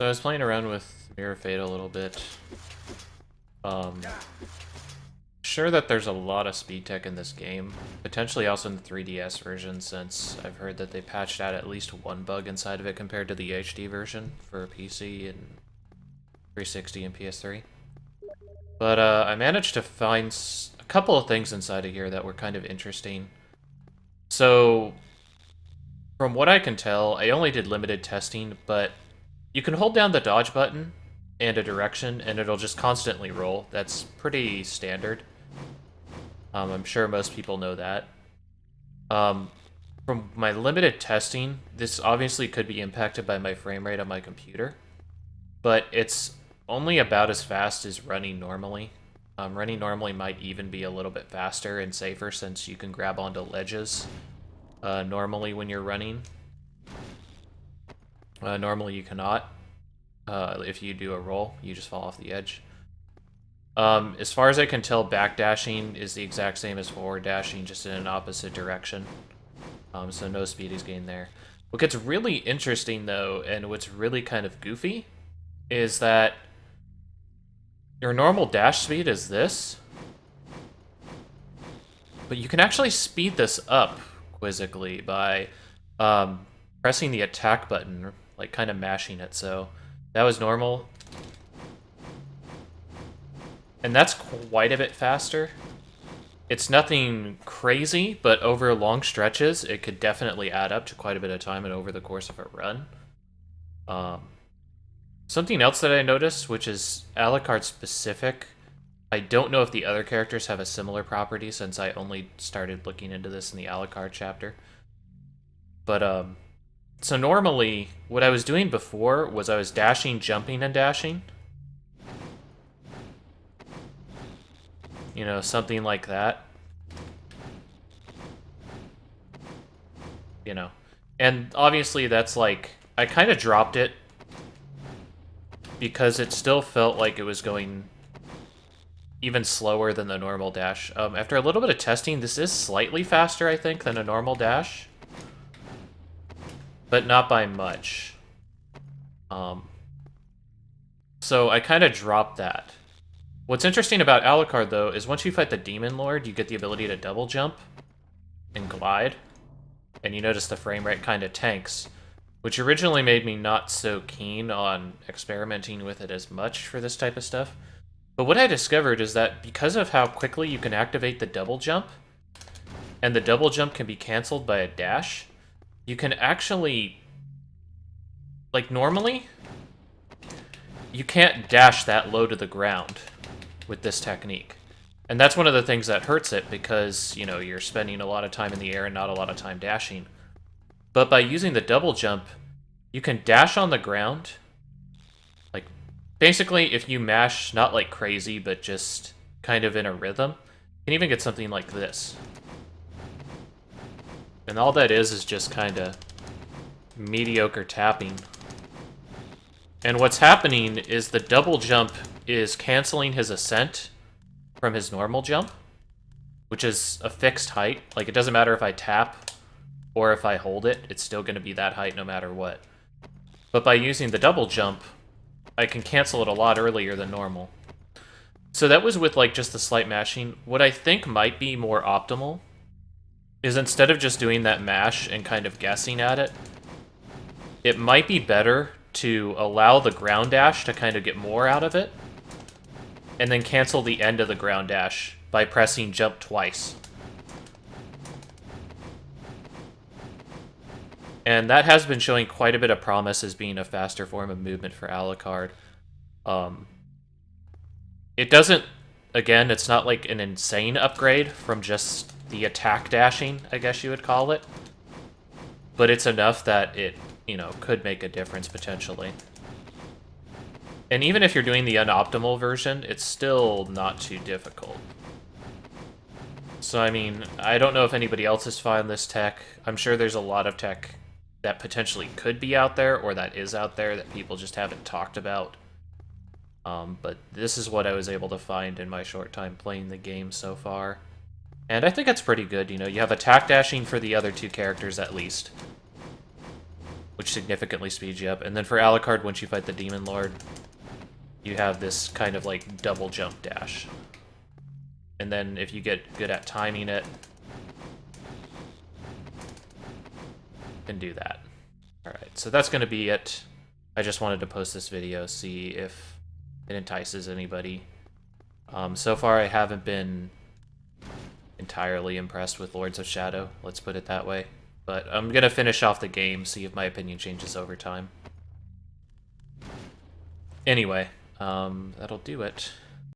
So I was playing around with Mirror Fate a little bit. Um, sure that there's a lot of speed tech in this game. Potentially also in the 3DS version, since I've heard that they patched out at least one bug inside of it compared to the HD version for PC and 360 and PS3. But I managed to find a couple of things inside of here that were kind of interesting. So, from what I can tell, I only did limited testing, but you can hold down the dodge button and a direction, and it'll just constantly roll. That's pretty standard. I'm sure most people know that. From my limited testing, this obviously could be impacted by my frame rate on my computer, but it's only about as fast as running normally. Running normally might even be a little bit faster and safer since you can grab onto ledges normally when you're running. Normally you cannot. If you do a roll, you just fall off the edge. As far as I can tell, backdashing is the exact same as forward dashing, just in an opposite direction. So no speed is gained there. What gets really interesting, though, and what's really kind of goofy, is that your normal dash speed is this, but you can actually speed this up quizzically by pressing the attack button, like kind of mashing it. So that was normal. And that's quite a bit faster. It's nothing crazy, but over long stretches, it could definitely add up to quite a bit of time and over the course of a run. Something else that I noticed, which is Alucard specific, I don't know if the other characters have a similar property since I only started looking into this in the Alucard chapter. But, so normally, what I was doing before was I was dashing, jumping, and dashing. You know, something like that. You know. And obviously that's like, I kind of dropped it because it still felt like it was going even slower than the normal dash. After a little bit of testing, this is slightly faster, I think, than a normal dash. But not by much. So I kind of dropped that. What's interesting about Alucard, though, is once you fight the Demon Lord, you get the ability to double jump and glide. And you notice the frame rate kind of tanks, which originally made me not so keen on experimenting with it as much for this type of stuff. But what I discovered is that because of how quickly you can activate the double jump, and the double jump can be canceled by a dash, you can actually, like normally, you can't dash that low to the ground with this technique. And that's one of the things that hurts it because, you know, you're spending a lot of time in the air and not a lot of time dashing. But by using the double jump, you can dash on the ground. Like, basically, if you mash, not like crazy, but just kind of in a rhythm, you can even get something like this. And all that is just kind of mediocre tapping. And what's happening is the double jump is canceling his ascent from his normal jump, which is a fixed height. Like, it doesn't matter if I tap or if I hold it, it's still going to be that height no matter what. But by using the double jump, I can cancel it a lot earlier than normal. So that was with, like, just the slight mashing. What I think might be more optimal is instead of just doing that mash and kind of guessing at it, it might be better to allow the ground dash to kind of get more out of it, and then cancel the end of the ground dash by pressing jump twice. And that has been showing quite a bit of promise as being a faster form of movement for Alucard. It doesn't, again, it's not like an insane upgrade from just the attack dashing, I guess you would call it. But it's enough that it, you know, could make a difference potentially. And even if you're doing the unoptimal version, it's still not too difficult. So, I mean, I don't know if anybody else has found this tech. I'm sure there's a lot of tech that potentially could be out there, or that is out there, that people just haven't talked about. But this is what I was able to find in my short time playing the game so far. And I think it's pretty good, you know, you have attack dashing for the other two characters at least. which significantly speeds you up. And then for Alucard, once you fight the Demon Lord, you have this kind of like double jump dash. And then if you get good at timing it, you can do that. Alright, so that's going to be it. I just wanted to post this video, see if it entices anybody. So far I haven't been entirely impressed with Lords of Shadow, let's put it that way. But I'm going to finish off the game, see if my opinion changes over time. Anyway, that'll do it.